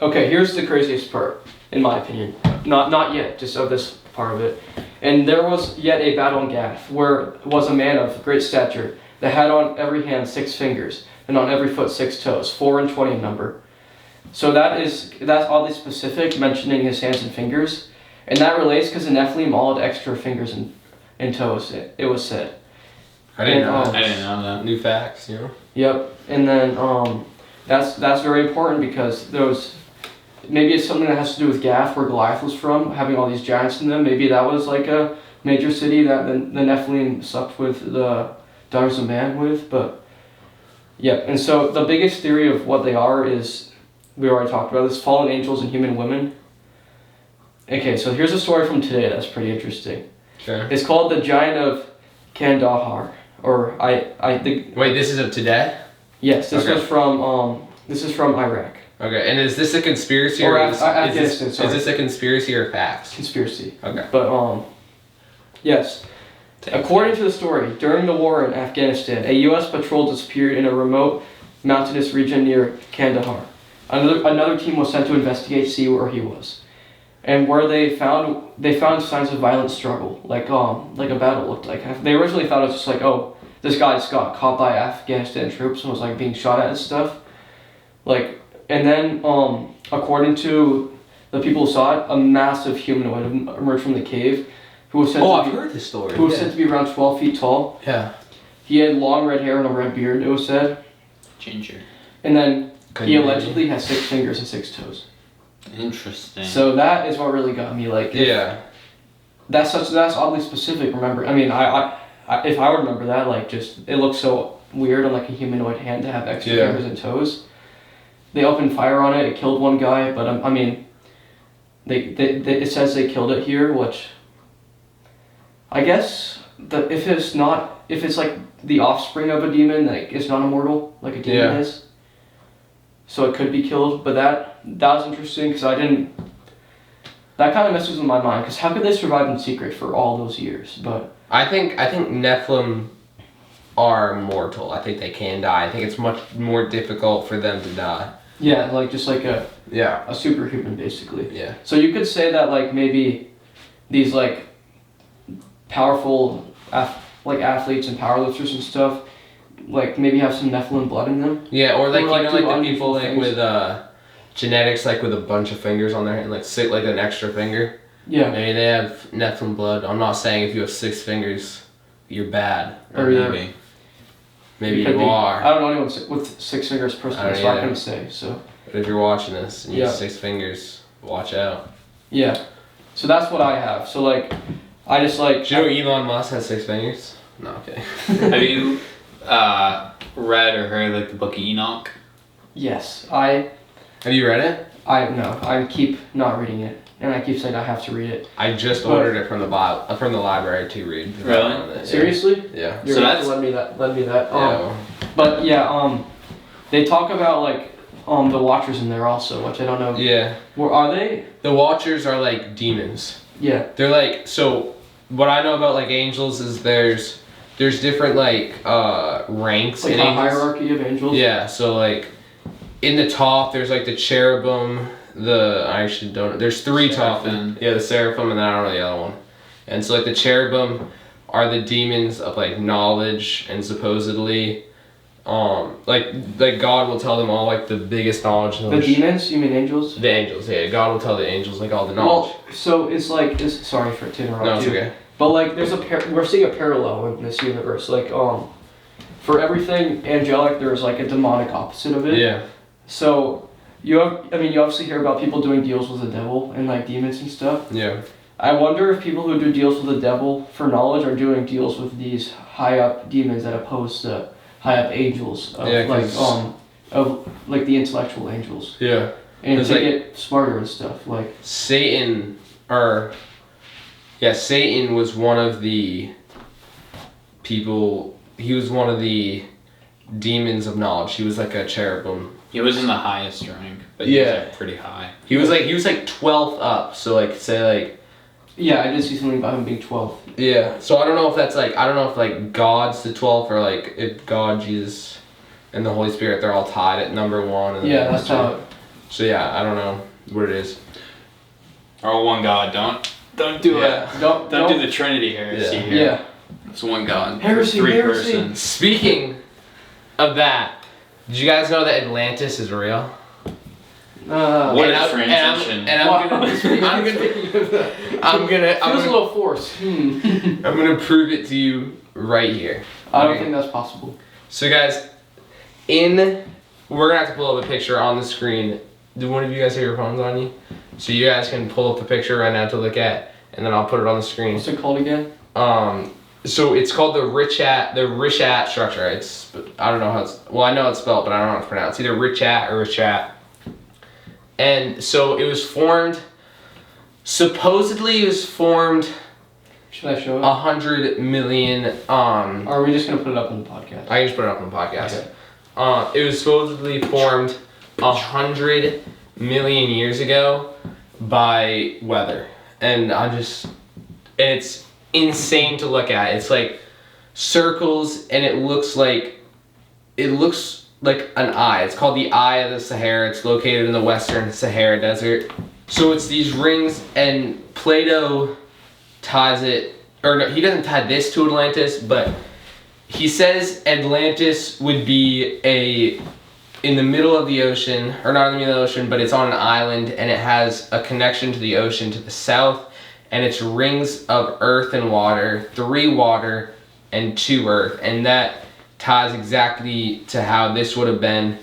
Okay, here's the craziest part, in my opinion. Not yet, just of this part of it. And there was yet a battle in Gath, where was a man of great stature that had on every hand 6 fingers, and on every foot 6 toes, 4 and 20 in number. So that's oddly specific, mentioning his hands and fingers, and that relates because the Nephilim all had extra fingers and toes. It was said. I didn't know that. New facts, you know. Yep, and then that's very important because maybe it's something that has to do with Gath, where Goliath was from, having all these giants in them. Maybe that was like a major city that the Nephilim supped with the daughters of man with, but yeah. And so the biggest theory of what they are is, we already talked about this, fallen angels and human women. Okay, so here's a story from today that's pretty interesting. Okay. It's called the Giant of Kandahar, or I think. Wait, this is of today? Yes, this was from this is from Iraq. Okay, and is this a conspiracy Or Afghanistan? Is this a conspiracy or facts? Conspiracy. Okay. But yes. According to the story, during the war in Afghanistan, a U.S. patrol disappeared in a remote mountainous region near Kandahar. Another team was sent to investigate, see where he was, and where they found signs of violent struggle, like a battle looked like. They originally thought it was just like, oh, this guy just got caught by Afghanistan troops and was like being shot at and stuff, like. And then, according to the people who saw it, a massive humanoid emerged from the cave, who was said I've heard this story. Who was said to be around 12 feet tall. Yeah. He had long red hair and a red beard, it was said. Ginger. And then he allegedly has 6 fingers and 6 toes. Interesting. So that is what really got me. Like, that's oddly specific. Remember, I mean, I if I would remember that, like, just it looks so weird on like a humanoid hand to have extra fingers and toes. They opened fire on it. It killed one guy, but I mean, it says they killed it here, which I guess if it's like the offspring of a demon, that it's not immortal like a demon is. So it could be killed, but that was interesting because that kind of messes with my mind, because how could they survive in secret for all those years? But I think Nephilim are mortal. I think they can die. I think it's much more difficult for them to die. Yeah, like just like a superhuman basically. Yeah. So you could say that like maybe these like powerful athletes and powerlifters and stuff, like maybe have some Nephilim blood in them. Yeah, or like the people like with genetics, like with a bunch of fingers on their hand, like an extra finger. Yeah. Maybe they have Nephilim blood. I'm not saying if you have 6 fingers, you're bad. Or maybe. Maybe you are. I don't know anyone with 6 fingers personally, so I couldn't say. So. But if you're watching this and you have 6 fingers, watch out. Yeah. So that's what I have. So like, I just like. Do you know Elon Musk has 6 fingers? No, okay. Have you read or heard like the Book of Enoch? Yes, Have you read it? I keep not reading it, and I keep saying I have to read it. I just ordered it from the library to read. Really? Seriously? Yeah. You're going to lend me that. Yeah. But yeah, they talk about like the Watchers in there also, which I don't know. Yeah. Are they? The Watchers are like demons. Yeah. They're like, so what I know about like angels is there's there's different like ranks Like in a angels. hierarchy of angels. Yeah, so like in the top there's like the cherubim, I actually don't, there's three top. Seraphim. Yeah, the seraphim, and then I don't know the other one. And so like the cherubim are the demons of like knowledge, and supposedly like God will tell them all like the biggest knowledge. The demons? You mean angels? The angels, yeah. God will tell the angels like all the knowledge. Well, so it's like sorry for to interrupt No, it's you. okay. But like there's we're seeing a parallel in this universe. Like for everything angelic there's like a demonic opposite of it. Yeah. So you obviously hear about people doing deals with the devil and like demons and stuff. Yeah. I wonder if people who do deals with the devil for knowledge are doing deals with these high up demons that oppose the high up angels of of like the intellectual angels. Yeah. And It's to like- get smarter and stuff. Like Satan was one of the people, he was one of the demons of knowledge. He was like a cherubim. He was in the highest rank, but Yeah. he was like pretty high. He was like 12th up, so like say like, yeah, I did see something about him being 12. yeah. So I don't know if that's like, I don't know if like God's the 12th or like if God, Jesus, and the Holy Spirit, they're all tied at number 1. And Yeah, that's how. So yeah, I don't know what it is. Or one God. Don't do Yeah. it. Don't Don't do the Trinity heresy Yeah. here. Yeah. It's one God. Heresy, Three heresy. persons. Speaking of that, did you guys know that Atlantis is real? What And a I'm- transition. And I'm Feels a gonna little forced. I'm gonna prove it to you right here. I don't Okay. think that's possible. So guys, we're gonna have to pull up a picture on the screen. Do one of you guys have your phones on you? So you guys can pull up the picture right now to look at, and then I'll put it on the screen. What's it called again? So it's called the Richat structure. I don't know how it's, well, I know it's spelled, but I don't know how it's pronounced. Either Richat or Richat. And so it was formed, supposedly it was formed Should I show it? 100 million, Or are we just gonna put it up on the podcast? I can just put it up on the podcast. Okay. It was supposedly formed 100 million years ago by weather. And it's insane to look at. It's like circles, and it looks like an eye. It's called the Eye of the Sahara. It's located in the western Sahara Desert. So it's these rings, and Plato ties it, or no, he doesn't tie this to Atlantis, but he says Atlantis would be in the middle of the ocean, or not in the middle of the ocean, but it's on an island, and it has a connection to the ocean to the south, and it's rings of earth and water, 3 water and 2 earth, and that ties exactly to how this would have been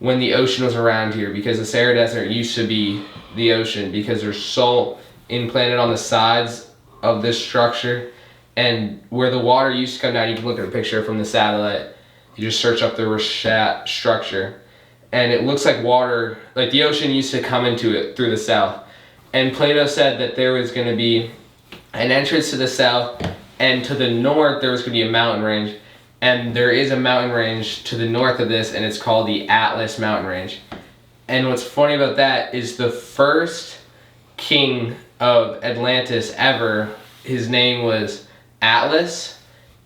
when the ocean was around here, because the Sahara Desert used to be the ocean, because there's salt implanted on the sides of this structure, and where the water used to come down, you can look at a picture from the satellite, you just search up the Richat structure, and it looks like water, like the ocean used to come into it through the south. And Plato said that there was going to be an entrance to the south, and to the north there was going to be a mountain range. And there is a mountain range to the north of this, and it's called the Atlas mountain range. And what's funny about that is the first king of Atlantis ever, his name was Atlas,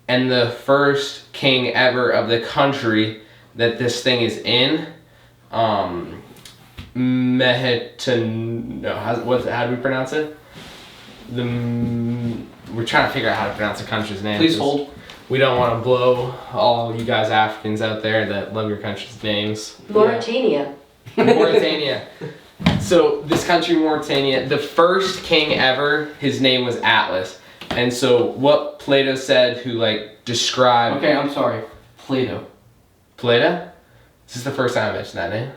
and the first king ever of the country that this thing is in, how do we pronounce it? We're trying to figure out how to pronounce the country's name. Please hold. We don't want to blow all you guys Africans out there that love your country's names. Mauritania. Mauritania. So this country, Mauritania, the first king ever, his name was Atlas. And so what Plato said, who like described... Okay, I'm sorry. Plato. Plato? This is the first time I mentioned that name.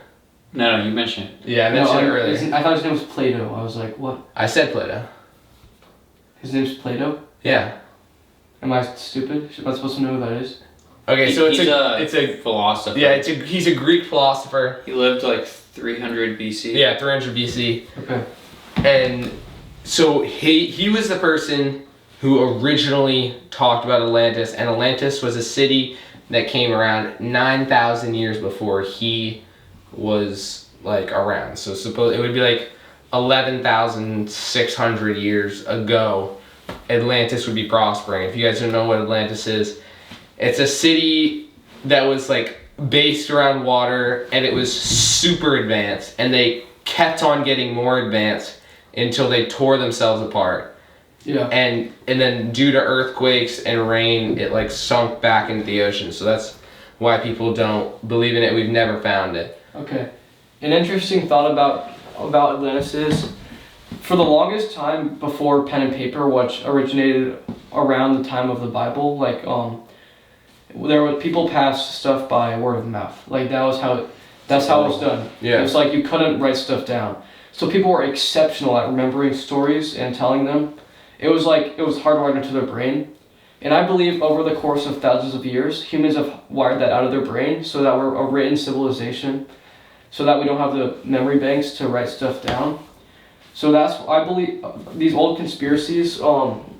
No, you mentioned it. Yeah, I mentioned it earlier. I thought his name was Plato. I was like, what? I said Plato. His name's Plato? Yeah. Am I stupid? Am I supposed to know who that is? Okay, so He's it's a philosopher. yeah, he's a Greek philosopher. He lived like 300 BC. Yeah, 300 BC. Okay. And so he was the person who originally talked about Atlantis, and Atlantis was a city that came around 9,000 years before he was like around. So suppose it would be like 11,600 years ago, Atlantis would be prospering. If you guys don't know what Atlantis is, It's a city that was like based around water, and it was super advanced, and they kept on getting more advanced until they tore themselves apart. Yeah. And then due to earthquakes and rain, it like sunk back into the ocean. So that's why people don't believe in it. We've never found it. Okay. An interesting thought about Atlantis is, for the longest time before pen and paper, which originated around the time of the Bible, like there were people passed stuff by word of mouth. Like that's how it was done. Yeah. It was like you couldn't write stuff down. So people were exceptional at remembering stories and telling them. It was hardwired into their brain. And I believe over the course of thousands of years, humans have wired that out of their brain so that we're a written civilization, so that we don't have the memory banks to write stuff down. So I believe these old conspiracies,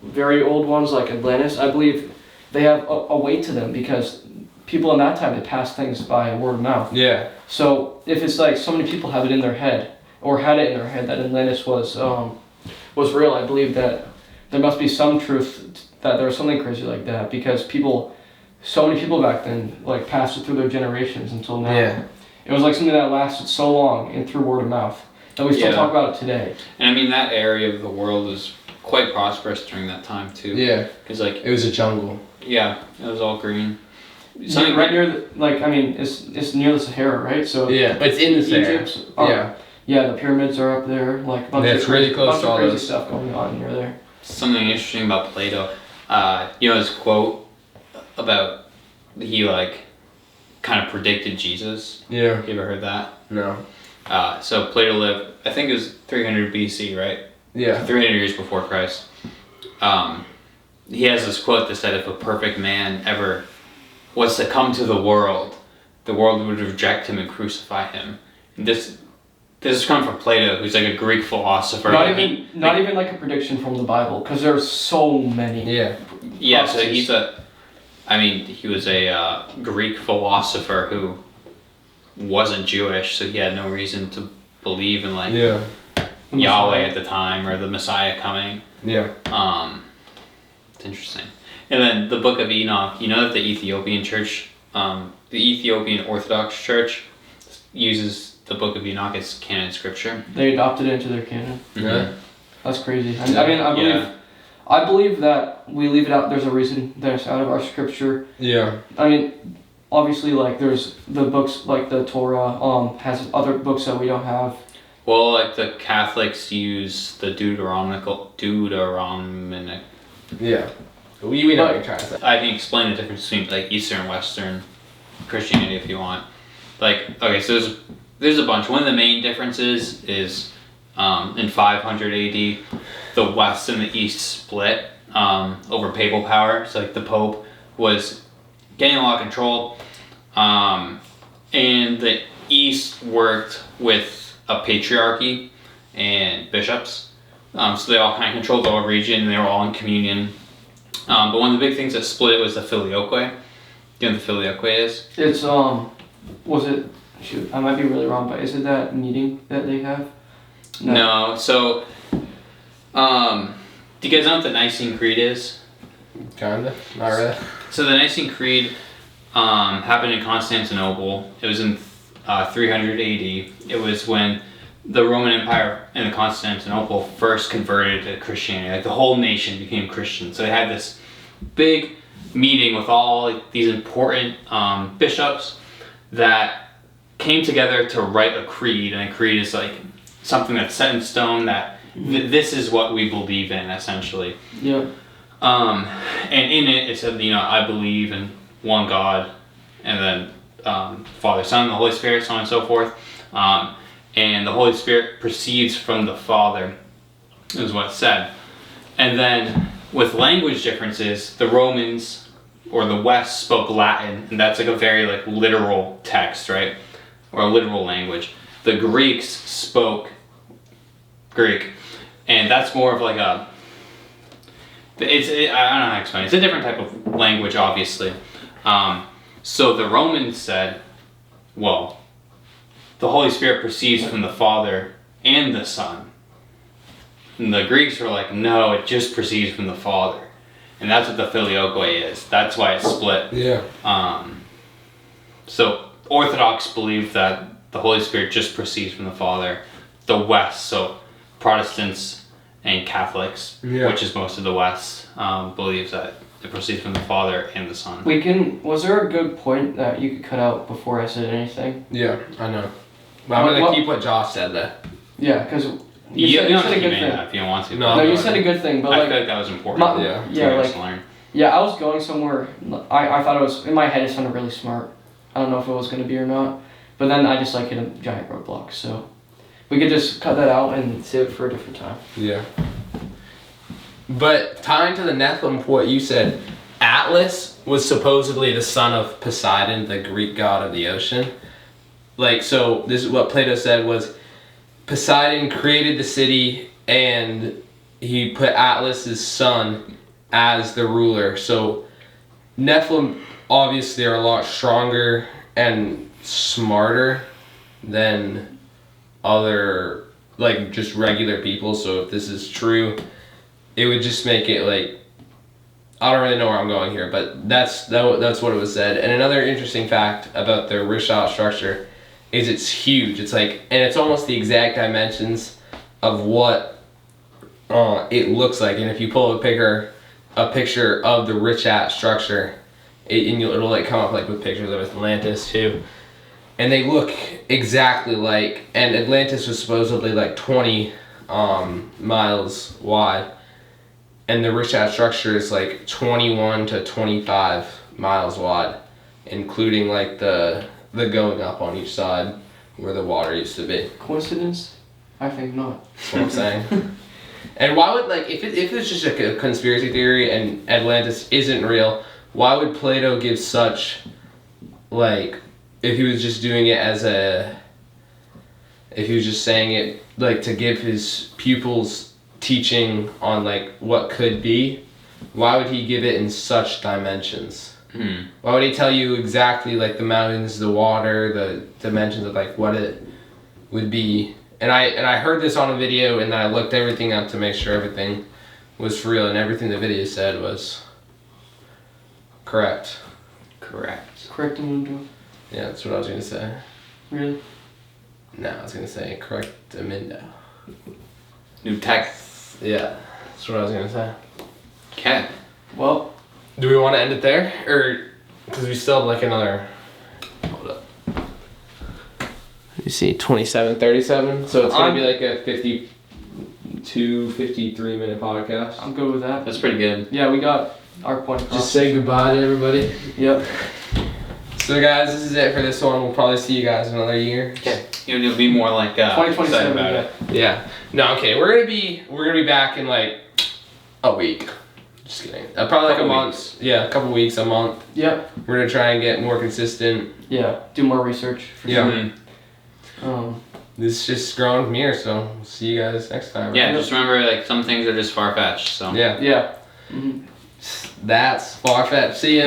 very old ones like Atlantis, I believe they have a weight to them because people in that time, they passed things by word of mouth. Yeah. So if it's like so many people have it in their head, or had it in their head that Atlantis was real, I believe that there must be some truth that there was something crazy like that, because so many people back then like passed it through their generations until now. Yeah. It was like something that lasted so long and through word of mouth that we still talk about it today. And I mean, that area of the world was quite prosperous during that time too. Yeah. Because like It was a jungle. yeah, it was all green. Something right near it's near the Sahara, right? So Yeah. It's in the Sahara. Egypt. Yeah. Yeah, the pyramids are up there. Like a bunch It's of really close to all crazy those stuff going on near there. Something interesting about Plato, his quote about he like kind of predicted Jesus. Yeah. You ever heard that? No. So Plato lived, I think it was 300 BC, right? Yeah. 300 years before Christ. He has this quote that said, if a perfect man ever was to come to the world would reject him and crucify him. And this is coming from Plato, who's like a Greek philosopher. Not even like a prediction from the Bible, because there's so many. Yeah. Yeah, so he was a Greek philosopher who wasn't Jewish, so he had no reason to believe in like Yahweh at the time or the Messiah coming. Yeah. It's interesting. And then the Book of Enoch, you know that the Ethiopian church, the Ethiopian Orthodox Church uses the Book of Enoch as canon scripture. They adopted it into their canon. Yeah. That's crazy. I believe that we leave it out. There's a reason that it's out of our scripture. Yeah. I mean, obviously, like there's the books like the Torah has other books that we don't have. Well, like the Catholics use the Deuteronomic. Yeah. We know what you're trying to say. I can explain the difference between like Eastern and Western Christianity if you want. Like, okay, so there's a bunch. One of the main differences is in 500 AD, the West and the East split over papal power. So like the Pope was getting a lot of control, and the East worked with a patriarchy and bishops. So they all kind of controlled the whole region, and they were all in communion. But one of the big things that split it was the filioque. Do you know what the filioque is? It's was it? Shoot, I might be really wrong, but is it that meeting that they have? No. So, do you guys know what the Nicene Creed is? Kinda. Not really. So the Nicene Creed happened in Constantinople. It was in 300 AD. It was when the Roman Empire and the Constantinople first converted to Christianity. Like the whole nation became Christian. So they had this big meeting with all like, these important bishops that came together to write a creed. And a creed is like something that's set in stone that this is what we believe in, essentially. Yeah. And in it said, I believe in one God, and then Father, Son, and the Holy Spirit, so on and so forth. And the Holy Spirit proceeds from the Father, is what it said. And then with language differences, the Romans or the West spoke Latin, and that's like a very like literal text, right? Or a literal language. The Greeks spoke Greek, and that's more of like I don't know how to explain it. It's a different type of language, obviously. So the Romans said, well, the Holy Spirit proceeds from the Father and the Son. And the Greeks were like, no, it just proceeds from the Father. and that's what the filioque is. That's why it's split. Yeah. So Orthodox believe that the Holy Spirit just proceeds from the Father. The West, so Protestants and Catholics, which is most of the West, believes that it proceeds from the Father and the Son. Was there a good point that you could cut out before I said anything? Yeah, I know. But I'm gonna keep what Josh said though. Yeah, because You said don't a have to good keep thing. that if you don't want to. No, No, you said a good thing, but I like, feel like that was important. to learn. Yeah, I was going somewhere. I thought it was in my head. It sounded really smart. I don't know if it was gonna be or not, but then I just like hit a giant roadblock. So we could just cut that out and save it for a different time. Yeah. But tying to the Nephilim, what you said, Atlas was supposedly the son of Poseidon, the Greek god of the ocean. Like, so this is what Plato said was Poseidon created the city and he put Atlas's son as the ruler. So Nephilim obviously are a lot stronger and smarter than other, like, just regular people. So if this is true, it would just make it like, I don't really know where I'm going here, but that's what it was said. And another interesting fact about the Richat structure is it's huge. It's like, and it's almost the exact dimensions of what it looks like. And if you pull a picture of the Richat structure, it'll like come up like with pictures of Atlantis too. And they look exactly like, and Atlantis was supposedly like 20 miles wide. And the Richat structure is like 21 to 25 miles wide, including like the going up on each side where the water used to be. Coincidence? I think not. That's what I'm saying. And why would, like, if it's just a conspiracy theory and Atlantis isn't real, why would Plato give such, like, if he was just doing it if he was just saying it, like, to give his pupils teaching on, like, what could be, why would he give it in such dimensions? Why would he tell you exactly, like, the mountains, the water, the dimensions of, like, what it would be? And I heard this on a video, and then I looked everything up to make sure everything was for real, and everything the video said was correct. Correct, Amundo. Yeah, that's what I was going to say. Really? No, I was going to say correct, Amindo. New text. Yeah, that's what I was going to say. Okay. Well, Do we want to end it there? Or, because we still have like another, hold up. You see, 27, 37. So it's going to be like a 52, 53 minute podcast. I'm good with that. That's pretty good. Yeah, we got our point across. Just say goodbye to everybody. Yep. So guys, this is it for this one. We'll probably see you guys in another year. Okay. It'll be more like 2027. about Yeah. it. Yeah. No, okay. We're gonna be back in like a week. Just kidding. Probably like a month. Weeks. Yeah, a couple weeks, a month. Yep. We're gonna try and get more consistent. Yeah. Do more research. For Yeah. Sure. This is just growing from here, so we'll see you guys next time. Right? Yeah, just remember, like, some things are just far-fetched, so. Yeah. Yeah. Mm-hmm. That's far-fetched. See ya.